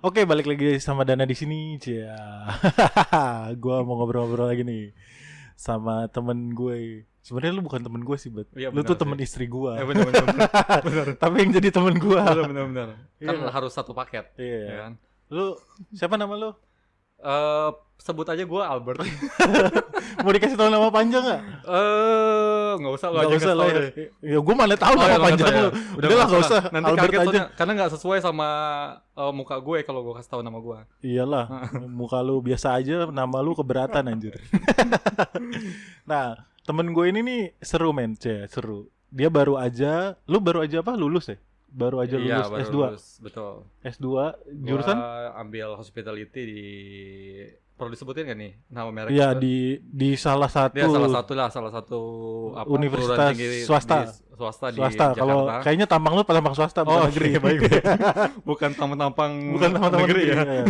Oke, balik lagi sama Dana di sini, Cia. Gua mau ngobrol-ngobrol lagi nih sama temen gue. Sebenarnya lu bukan temen gue sih, Bet. Iya Lu benar tuh sih. temen istri gua. Benar. Benar. Tapi yang jadi temen gua. Benar. Kan Iya. harus satu paket. Iya. Ya kan? Lu siapa nama lu? Sebut aja gue Albert. Mau dikasih tahu nama panjang enggak? Nggak usah lo Enggak aja usah kasih lah tau ya. deh. Ya gua mana tahu Oh, nama ya, nggak panjang usah lu. ya. Udah lah enggak usah. Nanti Albert kaget aja. soalnya, karena nggak sesuai sama muka gue kalau gue kasih tahu nama gue. Iyalah, muka lu biasa aja, nama lu keberatan anjir. Nah, temen gue ini nih seru men, seru. Dia lu baru aja apa? Lulus ya? Baru aja Iya, lulus baru S2. lulus, betul. S2 jurusan? Gua ambil hospitality di, perlu disebutin gak nih nama merek? Iya, itu? di salah satu Dia salah satu apa, universitas perguruan tinggi swasta. swasta di Swasta. Kalau Jakarta. kayaknya tambang lu tambang swasta bukan negeri. Baik. Bukan tampang Bukan teman-teman negeri ya. ya.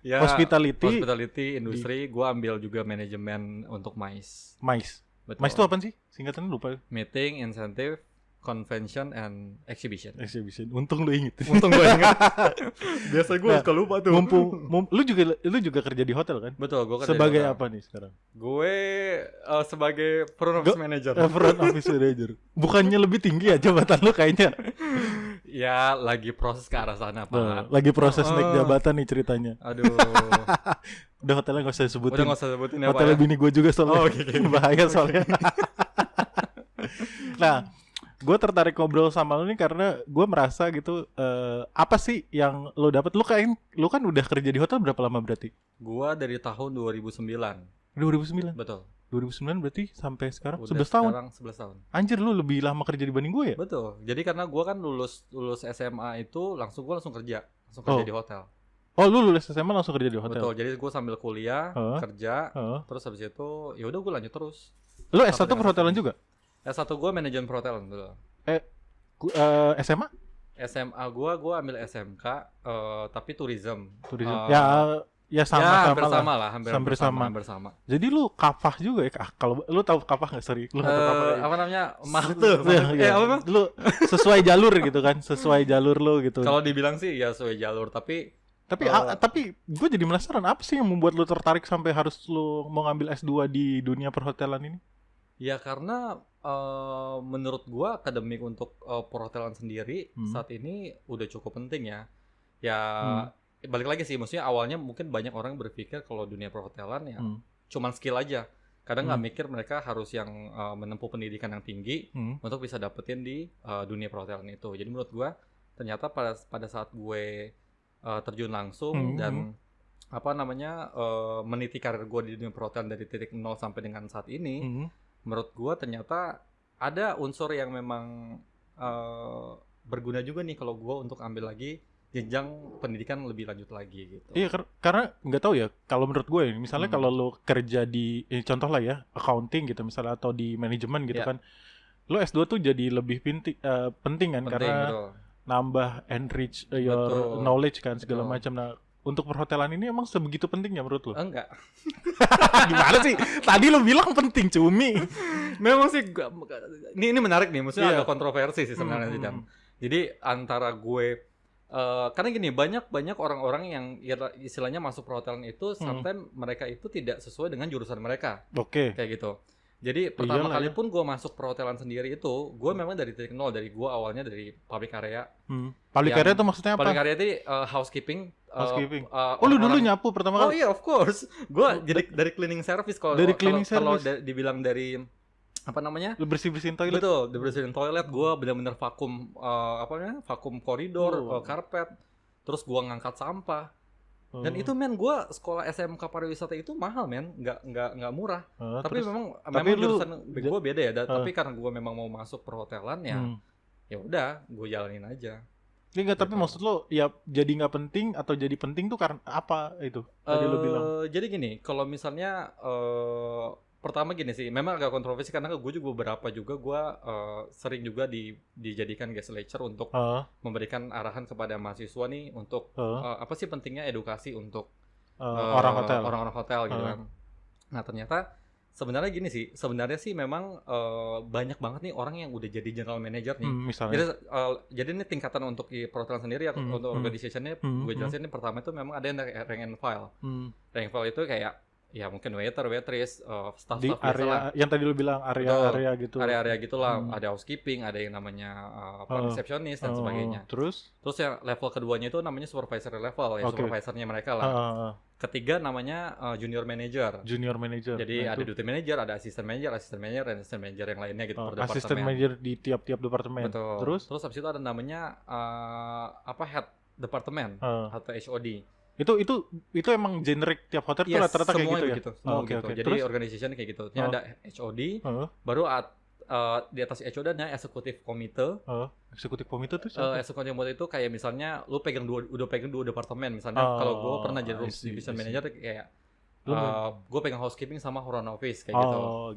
Ya, hospitality industri, gua ambil juga manajemen untuk MICE. MICE. Betul. MICE itu apa sih? Singkatannya lupa. Meeting, incentive, convention and exhibition. Exhibition. Untung lu inget. Untung gue ingat. Biasa gue Nah, suka lupa tuh. Mumpung lu juga kerja di hotel kan? Betul, gue kerja Sebagai di hotel. apa nih sekarang? Gue sebagai front office manager. Front office manager. Bukannya lebih tinggi ya jabatan lu kayaknya? Ya, lagi proses ke arah sana, Pak. Nah, lagi proses naik jabatan nih ceritanya. Aduh. Udah hotelnya gak usah sebutin. Udah gak usah sebutin ya, Pak. Hotelnya Ya? bini gue juga soalnya. Oh, oke. Bahaya soalnya. Nah, gue tertarik ngobrol sama lu nih karena gue merasa gitu, apa sih yang lu dapat? Lu kan udah kerja di hotel berapa lama berarti? Gua dari tahun 2009. 2009. Betul. 2009 berarti sampai sekarang Udah 11 tahun. Sekarang 11 tahun. Anjir, lu lebih lama kerja dibanding gue ya? Betul. Jadi karena gua kan lulus SMA itu langsung kerja Oh. di hotel. Oh, lu lulus SMA langsung kerja di hotel. Betul. Jadi gua sambil kuliah, kerja, terus habis itu ya udah gua lanjut terus. Lu S1 perhotelan juga? S1 gua manajemen perhotelan dulu. SMA? SMA gua ambil SMK tapi tourism. Ya sama hampir sama. Jadi lu kafah juga ya? Kalau lu tahu kafah nggak? Sorry, lu nggak tahu kafah ya? Apa namanya? Tuh. Apa bang? Lu sesuai jalur gitu kan? Sesuai jalur lu gitu. Kalau dibilang sih ya sesuai jalur, tapi gue jadi penasaran apa sih yang membuat lu tertarik sampai harus lu mau ngambil S2 di dunia perhotelan ini? Ya karena menurut gua akademik untuk perhotelan sendiri saat ini udah cukup penting ya. Ya balik lagi sih, maksudnya awalnya mungkin banyak orang berpikir kalau dunia perhotelan ya cuman skill aja. Kadang nggak mikir mereka harus yang menempuh pendidikan yang tinggi untuk bisa dapetin di dunia perhotelan itu. Jadi menurut gua ternyata pada saat gue terjun langsung dan meniti karir gue di dunia perhotelan dari titik 0 sampai dengan saat ini, menurut gue ternyata ada unsur yang memang berguna juga nih kalau gue untuk ambil lagi jenjang pendidikan lebih lanjut lagi gitu. Iya, karena nggak tahu ya, kalau menurut gue misalnya kalau lo kerja di contoh lah ya, accounting gitu misalnya atau di manajemen gitu kan, lo S2 tuh jadi lebih penting kan, karena betul. Nambah enrich your knowledge kan segala macam. Nah, untuk perhotelan ini emang sebegitu pentingnya menurut lo? Enggak. Gimana sih? Tadi lo bilang penting, cumi. Memang sih ini menarik nih, maksudnya agak kontroversi sih sebenarnya Dam. Jadi antara gue karena gini, banyak orang-orang yang istilahnya masuk perhotelan itu sometimes mereka itu tidak sesuai dengan jurusan mereka. Oke. Kayak gitu. Jadi pertama kali pun gue masuk perhotelan sendiri itu, gue memang dari titik nol. Dari gue awalnya dari public area. Public area itu maksudnya apa? Public area itu housekeeping. Oh, lu dulu nyapu pertama kali? Oh iya, of course. Gue jadi dari cleaning service. Kalau dibilang dari lu bersihin toilet. Betul, bersihin toilet. Gue benar-benar vakum vakum koridor, karpet. Terus gue ngangkat sampah. Dan itu gue sekolah SMK pariwisata itu mahal nggak murah. Tapi memang jurusan gue beda ya. Tapi karena gue memang mau masuk perhotelan ya udah gue jalanin aja. Enggak, tapi maksud lo ya jadi nggak penting atau jadi penting tuh karena apa itu? Tadi lo bilang. Jadi gini, kalau misalnya pertama gini sih, memang agak kontroversi karena gue juga beberapa gue sering juga dijadikan guest lecture untuk memberikan arahan kepada mahasiswa nih untuk apa sih pentingnya edukasi untuk orang-orang hotel gitu kan. Nah ternyata Sebenarnya gini sih, sebenarnya sih memang banyak bank nih orang yang udah jadi general manager nih. Misalnya. Jadi ini tingkatan untuk perhotelan sendiri ya, untuk organization-nya gue jelasin nih. Pertama itu memang ada yang rank and file. Rank and file itu kayak ya mungkin waiter, waitress, staff di area biasa yang tadi lu bilang area gitu. Area gitulah, ada housekeeping, ada yang namanya resepsionis dan sebagainya. Terus yang level keduanya itu namanya supervisor level, ya supervisornya mereka lah. Ketiga namanya junior manager. Jadi ada duty manager, ada assistant manager, dan assistant manager yang lainnya gitu per departemen. Assistant manager di tiap departemen. Betul. Terus habis itu ada namanya head departemen atau HOD. Itu emang generik tiap hotel tuh rata-rata kayak gitu ya. Semua gitu. Jadi terus? Organization kayak gitu. Ada HOD, baru di atas HOD ada executive committee. Executive committee tuh executive committee itu kayak misalnya lu udah pegang dua departemen. Misalnya kalau gue pernah jadi division manager kayak gue pegang housekeeping sama front office kayak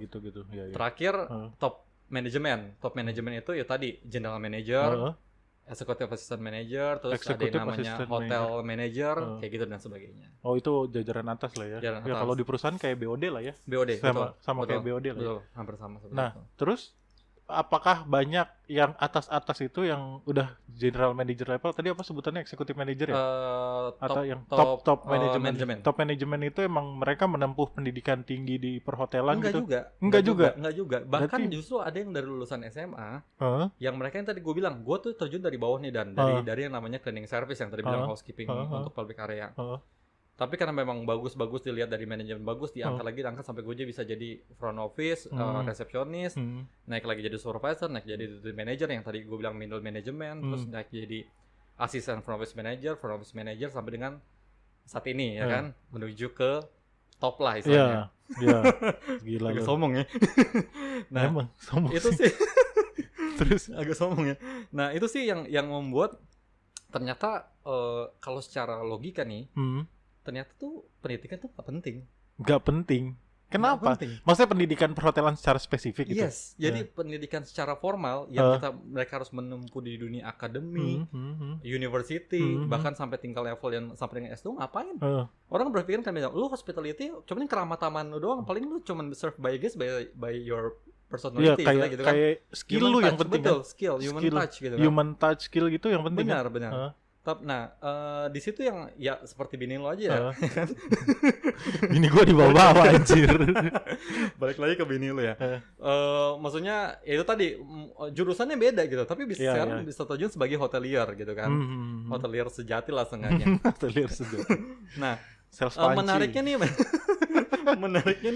gitu. Gitu. Ya. Terakhir top management. Top management itu ya tadi general manager, executive assistant manager, terus ada yang namanya hotel manager, kayak gitu dan sebagainya. Itu jajaran atas lah ya. Ya kalau di perusahaan kayak BOD lah ya. BOD sama kayak BOD lah. Betul, hampir sama seperti itu. Terus apakah banyak yang atas-atas itu yang udah general manager level? Tadi apa sebutannya, executive manager ya? Atau yang top management. Top management itu emang mereka menempuh pendidikan tinggi di perhotelan gitu? Enggak juga. Bahkan justru ada yang dari lulusan SMA, yang mereka yang tadi gue bilang, gue tuh terjun dari bawah nih, dan dari yang namanya cleaning service yang tadi bilang housekeeping untuk public area. Tapi karena memang bagus dilihat dari manajemen bagus, diangkat sampai gue bisa jadi front office, resepsionis, naik lagi jadi supervisor, naik jadi duty manager yang tadi gue bilang middle management, terus naik jadi asisten front office manager sampai dengan saat ini ya kan, menuju ke top lah istilahnya. Iya. Gila. Agak sombong ya. Nah, emang sombong itu sih. Terus agak sombong ya. Nah, itu sih yang membuat ternyata kalau secara logika nih, ternyata tuh pendidikan tuh gak penting. Kenapa? Maksudnya pendidikan perhotelan secara spesifik gitu? Yes, jadi pendidikan secara formal yang mereka harus menempuh di dunia akademik, university, bahkan sampai tingkat level yang sampai dengan S2 ngapain? Orang berpikir kan lu hospitality, cuman keramat-taman lu doang, paling lu cuman serve by guest by your personality gitu kan. Kayak skill lu yang penting. Betul, skill, human touch gitu kan. Human touch skill gitu yang penting. Benar. Nah, di situ yang ya seperti bini lo aja ya. Bini gue di bawah anjir. Balik lagi ke bini lo ya. Maksudnya ya itu tadi jurusannya beda gitu, tapi sekarang bisa terjun sebagai hotelier gitu kan. Hotelier sejati lah sengaja. Hotelier sejati. Nah, menariknya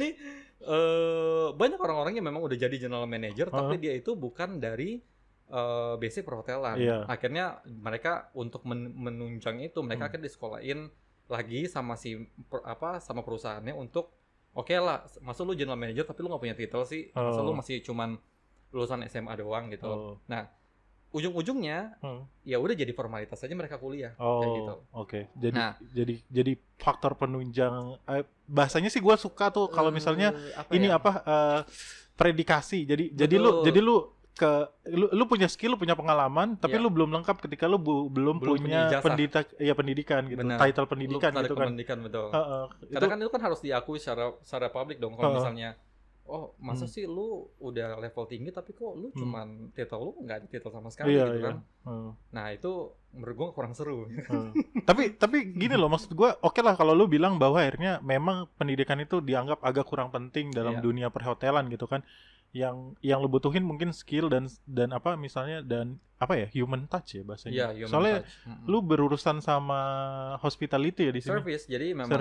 nih banyak orang-orang yang memang udah jadi general manager, tapi dia itu bukan dari basic perhotelan. Akhirnya mereka untuk menunjang itu mereka akan disekolahin lagi sama sama perusahaannya untuk lah, masa lu general manager tapi lu nggak punya titel sih, masa lu masih cuman lulusan SMA doang gitu. Nah, ujung-ujungnya ya udah jadi formalitas aja mereka kuliah kayak gitu. Jadi faktor penunjang bahasanya sih gue suka tuh kalau misalnya predikasi. Jadi lu punya skill, lu punya pengalaman, tapi lu belum lengkap ketika lu belum punya pendidikan gitu. Benar. Title pendidikan gitu kan. Pendidikan betul. Karena kan itu kan harus diakui secara publik dong. Kalau misalnya masa sih lu udah level tinggi tapi kok lu cuman titel lu nggak ada titel sama sekali gitu kan. Nah, itu menurut gua kurang seru. Tapi gini loh, maksud gua oke lah kalau lu bilang bahwa akhirnya memang pendidikan itu dianggap agak kurang penting dalam dunia perhotelan gitu kan. Yang lu butuhin mungkin skill dan misalnya human touch ya bahasanya. Soalnya lu berurusan sama hospitality ya di sini. Service, jadi memang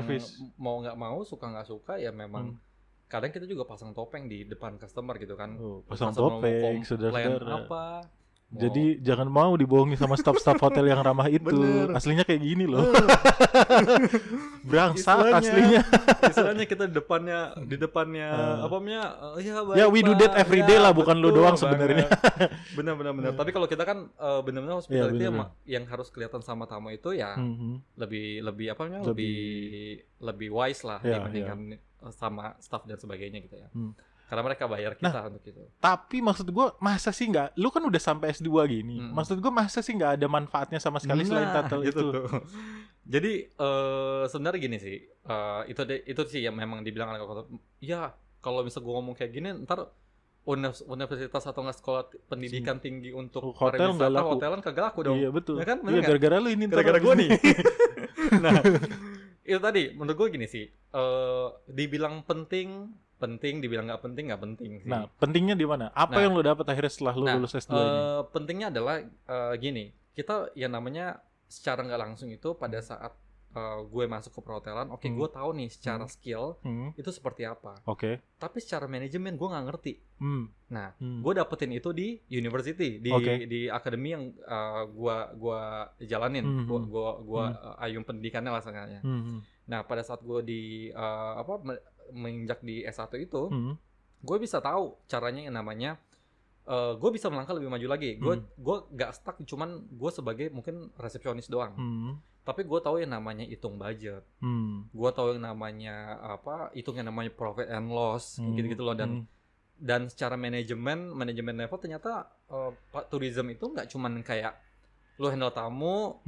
mau nggak mau, suka nggak suka ya memang. Kadang kita juga pasang topeng di depan customer gitu kan. Pasang topeng, saudara-saudara. Apa? Jadi jangan mau dibohongi sama staff-staff hotel yang ramah itu. Bener. Aslinya kayak gini loh. Brangsat aslinya. Istilahnya kita di depannya we do that every day lah, bukan lu doang sebenarnya. Benar. Tapi kalau kita kan benar-benar hospitality yang harus kelihatan sama tamu itu ya lebih wise lah dibandingkan sama staff dan sebagainya gitu ya. Karena mereka bayar kita untuk itu. Tapi maksud gue, masa sih nggak? Lu kan udah sampai S2 gini. Maksud gue masa sih nggak ada manfaatnya sama sekali selain title gitu itu? Tuh. Jadi sebenarnya gini sih, itu sih yang memang dibilang anak kalau misal gue ngomong kayak gini ntar universitas atau nggak sekolah pendidikan tinggi untuk hotel nggak laku, hotelan kagak laku dong. Iya betul. Ya kan? Iya gara-gara lu ini. Gara-gara gue nih. Nah itu tadi menurut gue gini sih, dibilang penting, dibilang nggak penting sih. Nah pentingnya di mana? Apa yang lu dapat akhirnya setelah lu lulus S2 ini? Pentingnya adalah gini, kita yang namanya secara nggak langsung itu pada saat gue masuk ke perhotelan, gue tahu nih secara skill itu seperti apa. Tapi secara manajemen gue nggak ngerti. Nah, gue dapetin itu di university, di akademi yang gue jalanin, gue ayung pendidikannya lah sebenarnya. Nah, pada saat gue menginjak di S1 itu, gue bisa tahu caranya yang namanya. Gue bisa melangkah lebih maju lagi. Gue gak stuck, cuman gue sebagai mungkin resepsionis doang. Tapi gue tahu yang namanya hitung budget. Gue tahu yang namanya hitung yang namanya profit and loss, gitu-gitu loh. Dan secara manajemen level ternyata tourism itu nggak cuman kayak lu handle tamu,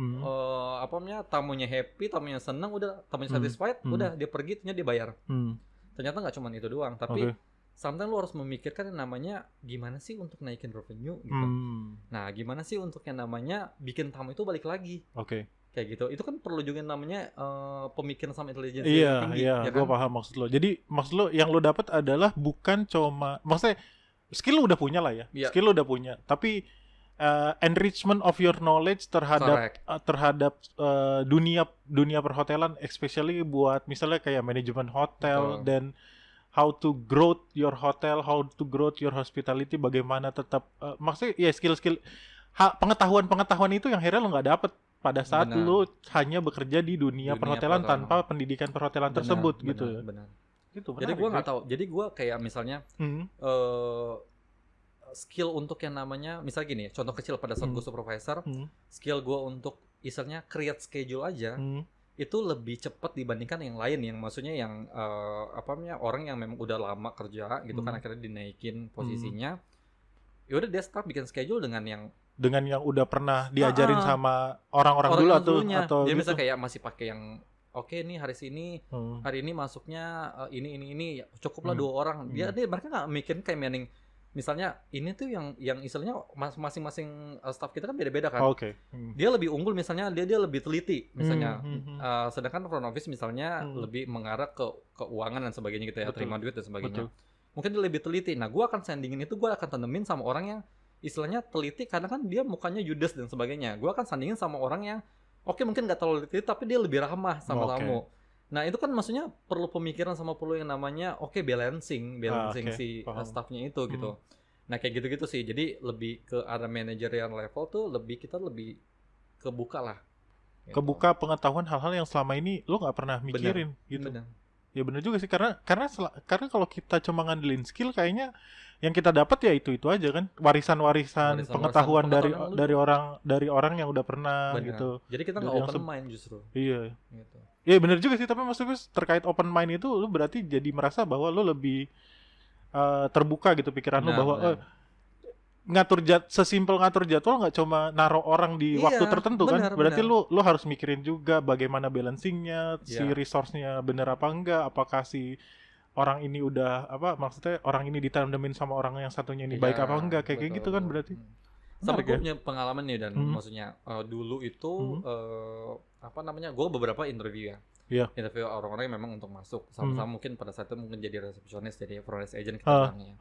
tamunya happy, tamunya senang, udah tamunya satisfied, udah dia pergi, ternyata dia bayar. Ternyata nggak cuman itu doang, tapi sometimes lu harus memikirkan yang namanya gimana sih untuk naikin revenue gitu. Nah, gimana sih untuk yang namanya bikin tamu itu balik lagi. Kayak gitu. Itu kan perlu juga yang namanya pemikiran sama intelijensi tinggi. Iya, gue paham maksud lo. Jadi maksud lo yang lo dapat adalah bukan cuma, maksudnya skill lo udah punya lah ya. Skill lo udah punya, tapi enrichment of your knowledge terhadap dunia perhotelan, especially buat misalnya kayak manajemen hotel dan how to grow your hotel, how to grow your hospitality, bagaimana tetap maksudnya ya skill-skill pengetahuan itu yang akhirnya lo nggak dapet pada saat lo hanya bekerja di dunia perhotelan tanpa pendidikan perhotelan tersebut gitu. Benar. Gitu, jadi gue nggak tahu. Jadi gue kayak misalnya skill untuk yang namanya misalnya gini, contoh kecil pada saat gue supervisor, skill gue untuk misalnya create schedule aja itu lebih cepat dibandingkan yang lain, yang maksudnya yang orang yang memang udah lama kerja gitu kan akhirnya dinaikin posisinya. Ya udah dia start bikin schedule dengan yang udah pernah diajarin sama orang-orang dulu atau jadi gitu. Misalnya kayak masih pakai yang nih hari ini masuknya ini cukuplah 2 orang. Mereka nggak mikirin kayak meaning misalnya ini tuh yang istilahnya masing-masing staff kita kan beda-beda kan. Dia lebih unggul misalnya dia lebih teliti misalnya. Sedangkan front office misalnya lebih mengarah ke keuangan dan sebagainya gitu ya, terima duit dan sebagainya. Mungkin dia lebih teliti. Nah, gue akan sandingin itu, gue akan tanemin sama orang yang istilahnya teliti karena kan dia mukanya judes dan sebagainya. Gue akan sandingin sama orang yang mungkin nggak terlalu teliti tapi dia lebih ramah sama tamu. Nah itu kan maksudnya perlu pemikiran sama perlu yang namanya balancing si staffnya itu gitu. Nah kayak gitu-gitu sih. Jadi lebih ke arah managerial level tuh kita lebih kebuka lah. Gitu. Kebuka pengetahuan hal-hal yang selama ini lo nggak pernah mikirin gitu. Ya benar juga sih karena kalau kita cuma ngandelin skill kayaknya yang kita dapat ya itu aja kan, warisan pengetahuan dari orang yang udah pernah gitu. Jadi kita nggak open mind justru. Iya. Gitu. Iya benar juga sih, tapi maksudnya terkait open mind itu lu berarti jadi merasa bahwa lu lebih terbuka gitu pikiran lu bahwa sesimpel ngatur jadwal nggak cuma naruh orang di waktu tertentu kan. Berarti lu harus mikirin juga bagaimana balancingnya, si resource-nya bener apa enggak, apakah si orang ini udah maksudnya orang ini ditandemin sama orang yang satunya ini baik apa enggak, kayak gitu kan berarti. Sama gue punya pengalaman nih dan maksudnya dulu itu gue beberapa interview interview orang-orang yang memang untuk masuk sama-sama mungkin pada saat itu mungkin jadi resepsionis, jadi front desk agent kita bilangnya.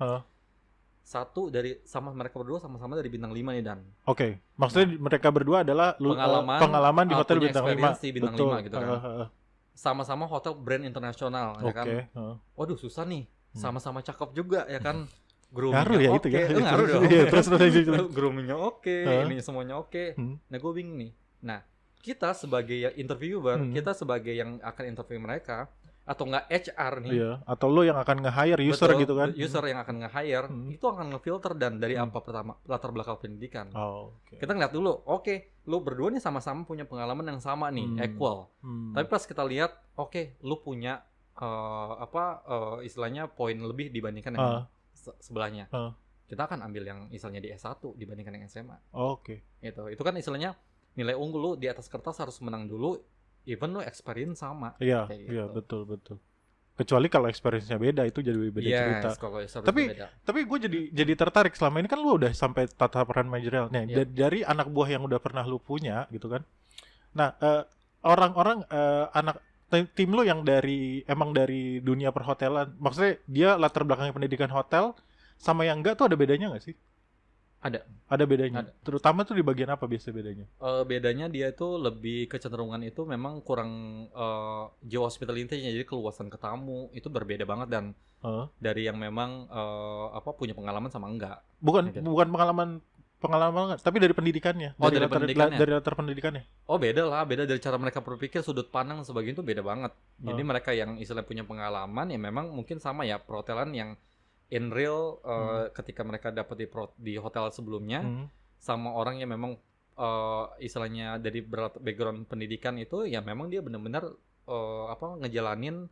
Satu dari mereka berdua sama-sama dari bintang 5 nih Dan. Maksudnya mereka berdua adalah pengalaman di hotel bintang 5. Di bintang 5 gitu kan. Sama-sama hotel brand internasional ya kan. Waduh susah nih. Sama-sama cakep juga ya kan. Groomingnya oke. Ngaruh dong. Terus groomingnya oke, ini semuanya oke. Nah gue bingung nih. Nah kita sebagai interviewer, kita sebagai yang akan interview mereka atau enggak HR nih. Iya, atau lo yang akan nge-hire user gitu kan. User yang akan nge-hire itu akan nge-filter dan dari apa pertama latar belakang pendidikan. Kita ngeliat dulu, lo berdua nih sama-sama punya pengalaman yang sama nih, equal. Tapi pas kita lihat, lo punya istilahnya poin lebih dibandingkan yang sebelahnya. Kita akan ambil yang istilahnya di S1 dibandingkan yang SMA. Gitu. Itu kan istilahnya nilai unggul lo di atas kertas harus menang dulu. Even lo experience sama. Iya, betul. Kecuali kalau experience-nya beda, itu jadi beda cerita. Tapi gue jadi tertarik. Selama ini kan lu udah sampai tataran manajerial. Nih, dari anak buah yang udah pernah lu punya gitu kan. Nah, orang-orang anak tim lu yang emang dari dunia perhotelan, maksudnya dia latar belakang pendidikan hotel sama yang enggak tuh ada bedanya nggak sih? Ada bedanya. Terutama tuh di bagian apa biasa bedanya? Bedanya dia itu lebih kecenderungan itu memang kurang jiwa hospitality-nya, jadi keluasan ke tamu itu berbeda banget dan dari yang memang punya pengalaman sama enggak. Bukan pengalaman tapi dari pendidikannya. Dari latar pendidikannya. Beda dari cara mereka berpikir, sudut pandang sebagainya itu beda banget. Jadi mereka yang istilah punya pengalaman ya memang mungkin sama ya perhotelan yang in real ketika mereka dapat di hotel sebelumnya sama orang yang memang istilahnya dari background pendidikan itu ya memang dia benar-benar ngejalanin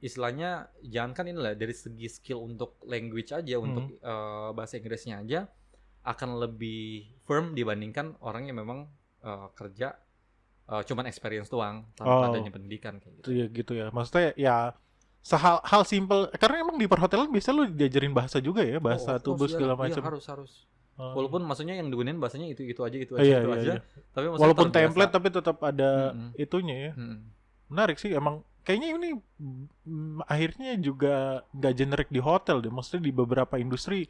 istilahnya jangankan inilah dari segi skill untuk language aja untuk bahasa Inggrisnya aja akan lebih firm dibandingkan orang yang memang kerja cuman experience doang tanpa adanya pendidikan kayak gitu. Gitu ya. Maksudnya ya hal simple, karena emang di perhotelan bisa lu diajarin bahasa juga ya, bahasa tubuh segala macam. Iya, harus. Walaupun maksudnya yang digunain bahasanya itu aja. Iya. Tapi walaupun template tapi tetap ada itunya ya. Menarik sih emang. Kayaknya ini akhirnya juga gak generik di hotel deh. Maksudnya di beberapa industri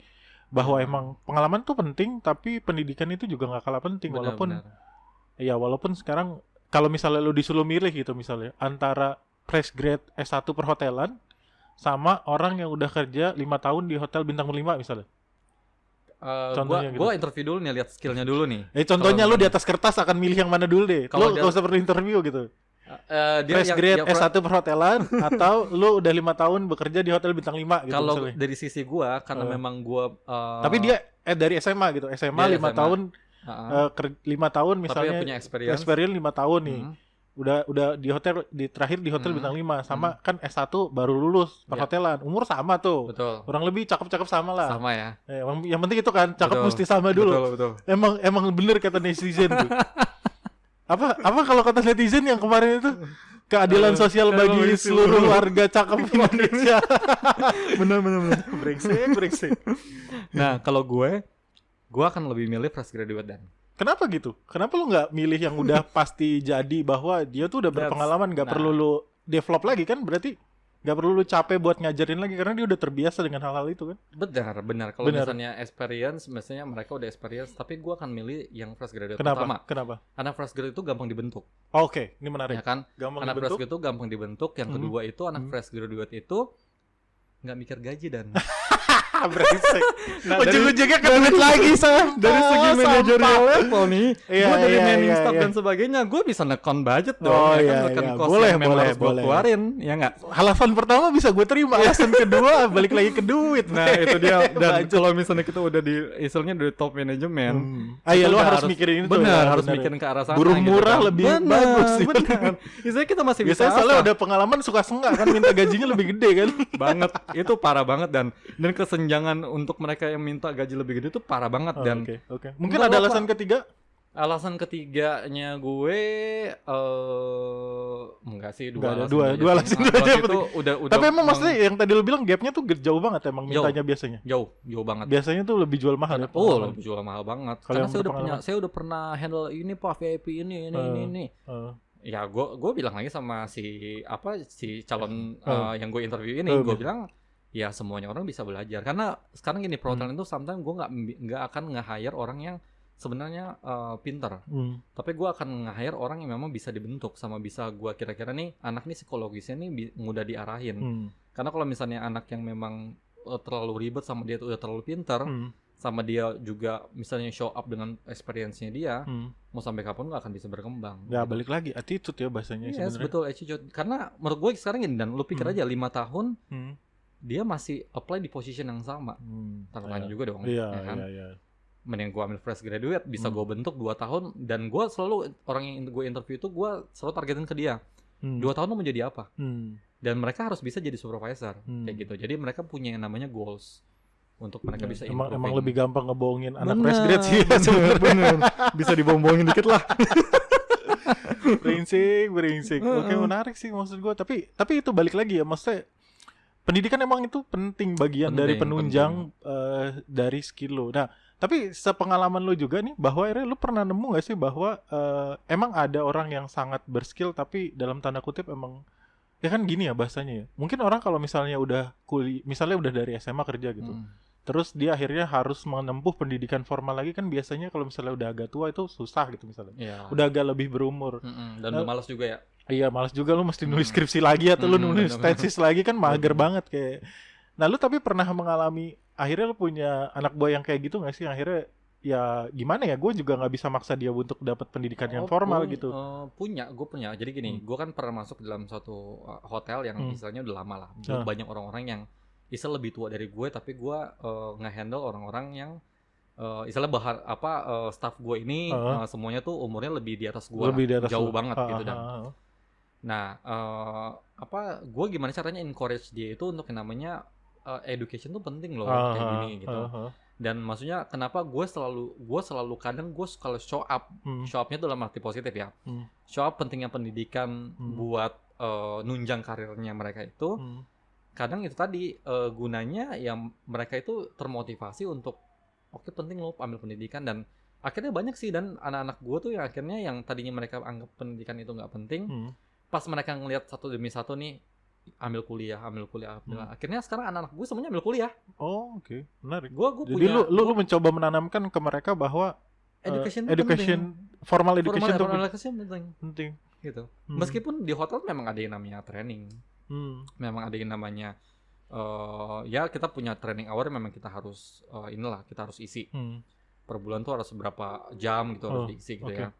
bahwa emang pengalaman tuh penting, tapi pendidikan itu juga gak kalah penting. Walaupun sekarang kalau misalnya lu disuruh milih gitu misalnya antara fresh grade S1 perhotelan sama orang yang udah kerja 5 tahun di hotel bintang 5 misalnya. Gua interview dulu nih, lihat skillnya dulu nih. Contohnya lu di atas kertas akan milih yang mana dulu deh. Lu gak usah perlu interview gitu. Fresh grade S1 perhotelan atau lu udah 5 tahun bekerja di hotel bintang 5 gitu. Kalau dari sisi gua karena memang gua tapi dia dari SMA gitu. SMA 5 tahun 5 tahun misalnya. Tapi punya experience 5 tahun nih. Udah di hotel terakhir di hotel bintang 5 sama kan S1 baru lulus perhotelan. Umur sama tuh. Betul. Kurang lebih cakep-cakep sama lah. Sama ya. Yang penting itu kan cakep mesti sama dulu. Betul. Emang bener kata netizen tuh. Apa kalau kata netizen yang kemarin itu keadilan sosial bagi seluruh warga cakep Indonesia. Benar. Brengsek. Nah, kalau gue akan lebih milih fresh graduate dan. Kenapa gitu? Kenapa lu nggak milih yang udah pasti jadi bahwa dia tuh udah berpengalaman, nggak perlu lu develop lagi kan? Berarti nggak perlu lu capek buat ngajarin lagi karena dia udah terbiasa dengan hal-hal itu kan? Benar. Kalau misalnya experience, misalnya mereka udah experience, tapi gue akan milih yang fresh graduate. Kenapa? Karena fresh graduate itu gampang dibentuk. Oke, ini menarik. Ya kan? Anak fresh graduate itu gampang dibentuk. Yang kedua itu anak fresh graduate itu nggak mikir gaji dan. Brengsek. Nah, ujung-ujungnya ke duit lagi dari segi manajerial level nih. Gue dari manning staff dan sebagainya, gue bisa nekon budget dong. Boleh keluarin, ya nggak? Alasan pertama bisa gue terima, alasan kedua balik lagi ke duit. Nah itu dia. Dan kalau misalnya kita udah istilahnya dari top manajemen, lu harus mikirin itu. Benar, harus mikirin ke arah sana. Burung murah lebih bagus. Benar. Misalnya kita masih bisa. Biasanya soalnya udah pengalaman suka sengak kan, minta gajinya lebih gede kan. Banget, itu parah banget dan kesenjangan untuk mereka yang minta gaji lebih gede itu parah banget dan Oke. Mungkin ada alasan ketiga? Alasan ketiganya gue enggak sih, dua alasan aja. Udah tapi emang maksudnya yang tadi lu bilang gapnya tuh jauh banget emang mintanya biasanya. Jauh banget. Biasanya tuh lebih jual mahal. Lebih jual mahal banget. Karena saya udah pernah handle ini Pak VIP ini. Ya gue bilang lagi sama si calon yang gue interview ini, gue bilang ya semuanya orang bisa belajar karena sekarang gini perhotelan itu sometimes gue nggak akan nge-hire orang yang sebenarnya pintar, tapi gue akan nge-hire orang yang memang bisa dibentuk sama bisa gue kira-kira nih anak nih psikologisnya nih mudah diarahin. Karena kalau misalnya anak yang memang terlalu ribet sama dia tuh udah terlalu pintar, sama dia juga misalnya show up dengan experience-nya dia, mau sampai kapan nggak akan bisa berkembang. Ya gitu. Balik lagi attitude ya bahasanya sebenarnya. Betul, attitude. Karena menurut gue sekarang gini dan lu pikir aja 5 tahun dia masih apply di position yang sama. Tanya juga dong. Iya. Mending gue ambil fresh graduate, bisa gue bentuk 2 tahun. Dan gue selalu, orang yang gue interview itu gue selalu targetin ke dia 2 tahun lo mau jadi apa. Dan mereka harus bisa jadi supervisor kayak gitu. Jadi mereka punya yang namanya goals untuk mereka bisa improving. Emang lebih gampang ngebohongin anak fresh grade sih. Bener. Bisa dibohong-bohongin dikit lah. Brengsek. Oke, menarik sih maksud gue. Tapi itu balik lagi ya, maksudnya pendidikan emang itu penting bagian dari penunjang dari skill lo. Nah, tapi sepengalaman lo juga nih bahwa akhirnya lo pernah nemu gak sih bahwa emang ada orang yang sangat berskill tapi dalam tanda kutip emang ya kan gini ya bahasanya ya. Mungkin orang kalau misalnya udah misalnya udah dari SMA kerja gitu. Terus dia akhirnya harus menempuh pendidikan formal lagi kan biasanya kalau misalnya udah agak tua itu susah gitu misalnya. Udah agak lebih berumur. Dan udah malas juga ya. Iya, malas juga lu mesti nulis skripsi lagi atau lu nulis tesis lagi kan mager banget kayak. Nah, lu tapi pernah mengalami akhirnya lu punya anak buah yang kayak gitu gak sih? Akhirnya ya gimana ya, gue juga gak bisa maksa dia untuk dapat pendidikan yang formal gitu. Gue punya. Jadi gini, gue kan pernah masuk dalam suatu hotel yang istilahnya udah lama lah. Banyak orang-orang yang istilah lebih tua dari gue, tapi gue nge-handle orang-orang yang istilah staff gue ini semuanya tuh umurnya lebih di atas gue, jauh banget gitu dan. Nah, gue gimana caranya encourage dia itu untuk yang namanya education tuh penting loh kayak gini gitu. Dan maksudnya kenapa gue selalu kadang gue kalau show upnya tuh dalam arti positif ya. Show up pentingnya pendidikan buat nunjang karirnya mereka itu. Kadang itu tadi gunanya yang mereka itu termotivasi untuk oke, penting lo ambil pendidikan dan akhirnya banyak sih dan anak-anak gue tuh yang akhirnya yang tadinya mereka anggap pendidikan itu nggak penting. Pas mereka ngelihat satu demi satu nih ambil kuliah. Akhirnya sekarang anak-anak gue semuanya ambil kuliah. Oh, oke. Menarik. Jadi lu mencoba menanamkan ke mereka bahwa education formal education penting. Gitu. Meskipun di hotel memang ada yang namanya training. Memang ada yang namanya ya kita punya training hour memang kita harus kita harus isi. Per bulan tuh harus berapa jam gitu harus diisi gitu ya.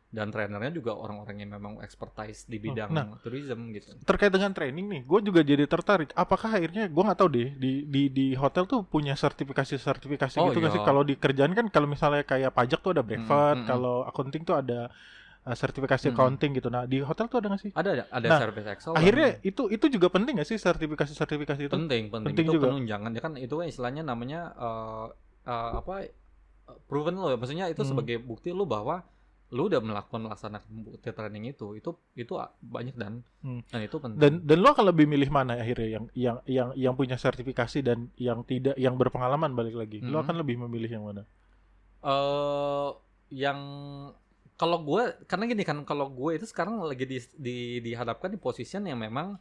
Dan trainernya juga orang-orang yang memang expertise di bidang tourism gitu. Terkait dengan training nih, gue juga jadi tertarik. Apakah akhirnya gue nggak tahu deh di hotel tuh punya sertifikasi gitu nggak sih? Kalau di kerjaan kan kalau misalnya kayak pajak tuh ada brevet, kalau accounting tuh ada sertifikasi accounting gitu. Nah di hotel tuh ada nggak sih? Ada service excel. Akhirnya itu juga penting nggak sih sertifikasi itu? Penting itu juga. Penunjangan ya kan itu kan istilahnya namanya proven lo. Maksudnya itu sebagai bukti lo bahwa lu udah melaksanakan training itu banyak dan itu penting. Dan lu akan lebih milih mana akhirnya yang punya sertifikasi dan yang tidak, yang berpengalaman balik lagi. Lu akan lebih memilih yang mana? Yang kalau gue karena gini kan, kalau gue itu sekarang lagi dihadapkan di position yang memang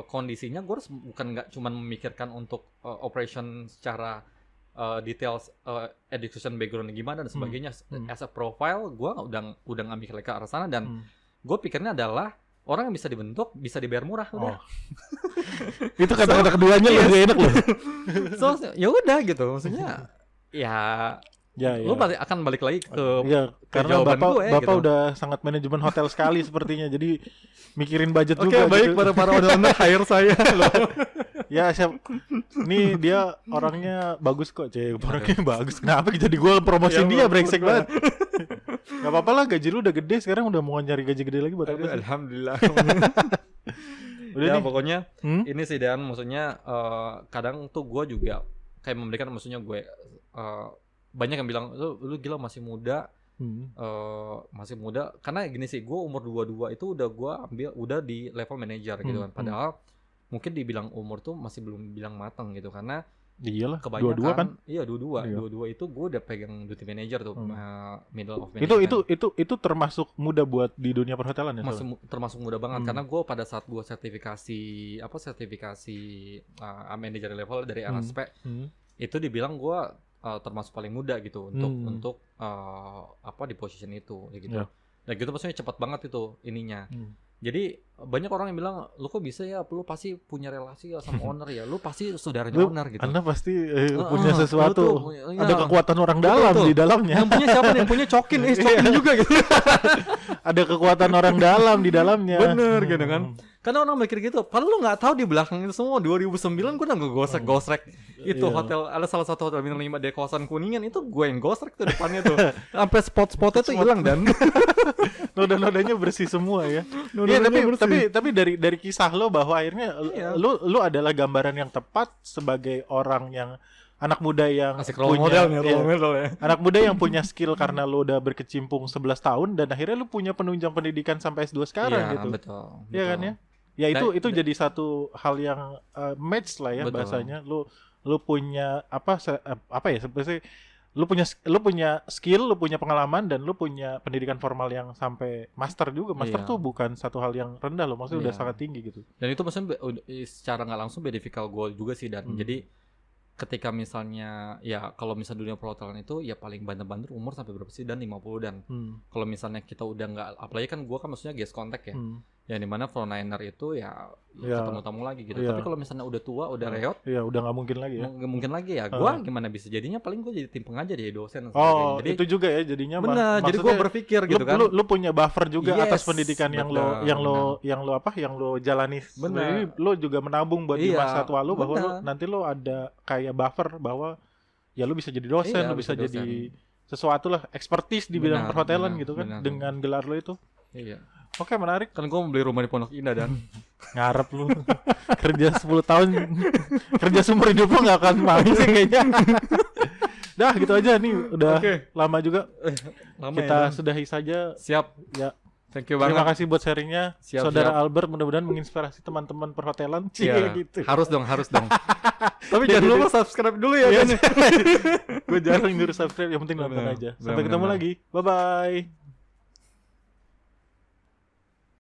kondisinya gue harus bukan nggak cuma memikirkan untuk operation secara details education background gimana dan sebagainya. As a profile gue udah nggak mikir ke arah sana dan gue pikirnya adalah orang yang bisa dibentuk bisa dibayar murah udah. Itu kata-kata keduanya lebih enak loh. So ya udah gitu maksudnya ya lu akan balik lagi ke karena bapak gitu. Udah sangat manajemen hotel sekali sepertinya, jadi mikirin budget juga. Oke, baik gitu. Para owner hire saya loh. Ya siap. Nih dia orangnya bagus kok, orangnya bagus. Kenapa jadi gue promosiin dia, brengsek banget. Gak apa-apa lah, gaji lu udah gede sekarang, udah mau nyari gaji gede lagi buat apa sih? Alhamdulillah. Udah ya nih. Pokoknya ini sih Dan, maksudnya kadang tuh gue juga kayak memberikan, maksudnya gue banyak yang bilang lu gila masih muda. Masih muda karena gini sih, gue umur 22 itu udah di level manager gitu kan. Padahal mungkin dibilang umur tuh masih belum bilang matang gitu karena iyalah kebanyakan 22 kan. Iya 22 itu gue udah pegang duty manager tuh, middle of management. Itu termasuk muda buat di dunia perhotelan ya? Termasuk muda banget karena gue pada saat gue sertifikasi manager level dari LSP itu dibilang gue termasuk paling muda gitu untuk di position itu gitu. Dan gitu maksudnya cepat banget itu ininya. Jadi banyak orang yang bilang lu kok bisa ya, lu pasti punya relasi ya sama owner ya, lu pasti saudaranya owner gitu. Anda pasti punya sesuatu, ada kekuatan orang dalam di dalamnya. Yang punya siapa nih? Yang punya Cokin, Cokin juga gitu. Ada kekuatan orang dalam di dalamnya. Bener gitu kan. Karena orang mikir gitu, padahal lu nggak tahu di belakang itu semua 2009 gue udah ngegosrek itu hotel, ada salah satu hotel bintang 5 di kawasan Kuningan itu gue yang gosrek tuh depannya tuh, sampai spot-spotnya tuh hilang dan noda-nodanya bersih semua ya. Tapi dari kisah lo bahwa akhirnya lu adalah gambaran yang tepat sebagai orang yang anak muda yang punya anak muda yang punya skill karena lo udah berkecimpung 11 tahun dan akhirnya lo punya penunjang pendidikan sampai S2 sekarang gitu. Betul. Iya kan ya? Ya itu jadi satu hal yang match lah ya. Betul. Bahasanya. Lu punya apa ya sebenarnya, lu punya skill, lu punya pengalaman, dan lu punya pendidikan formal yang sampai master juga. Master tuh bukan satu hal yang rendah loh, maksudnya udah sangat tinggi gitu. Dan itu maksudnya secara nggak langsung beneficial goal juga sih. Dan jadi ketika misalnya ya kalau misalnya dunia perhotelan itu ya paling banter-banter umur sampai berapa sih, dan 50 dan kalau misalnya kita udah nggak, apalagi kan gue kan maksudnya guest contact ya, yang dimana frontliner itu ya ketemu tamu lagi gitu. Tapi kalau misalnya udah tua, udah reot, ya udah nggak mungkin lagi ya. Nggak mungkin lagi ya. Gue gimana bisa jadinya, paling gue jadi tim pengajar, jadi dosen. Jadi itu juga ya jadinya. Benar. Jadi gue berpikir gitu kan. Lu punya buffer juga atas pendidikan yang lo jalani. Benar. Lu juga menabung buat di masa tua lu, bahwa nanti lu ada kayak buffer bahwa ya lu bisa jadi dosen, lu bisa jadi sesuatu lah, expertise di bidang perhotelan gitu kan, dengan gelar lu itu. Iya. Oke, menarik. Kan gue mau beli rumah di Pondok Indah dan ngarep lu. Kerja 10 tahun, kerja seumur hidup lu gak akan mau sih kayaknya. Dah gitu aja nih, udah lama juga. Kita sudahi saja. Siap. Ya. Thank you banget. Terima kasih buat sharingnya. Saudara Albert, mudah-mudahan menginspirasi teman-teman perhotelan. Gitu. Harus dong. Tapi jangan lupa subscribe dulu ya. Gue jarang nyuruh subscribe, yang penting nonton aja. Sampai ketemu lagi. Bye-bye.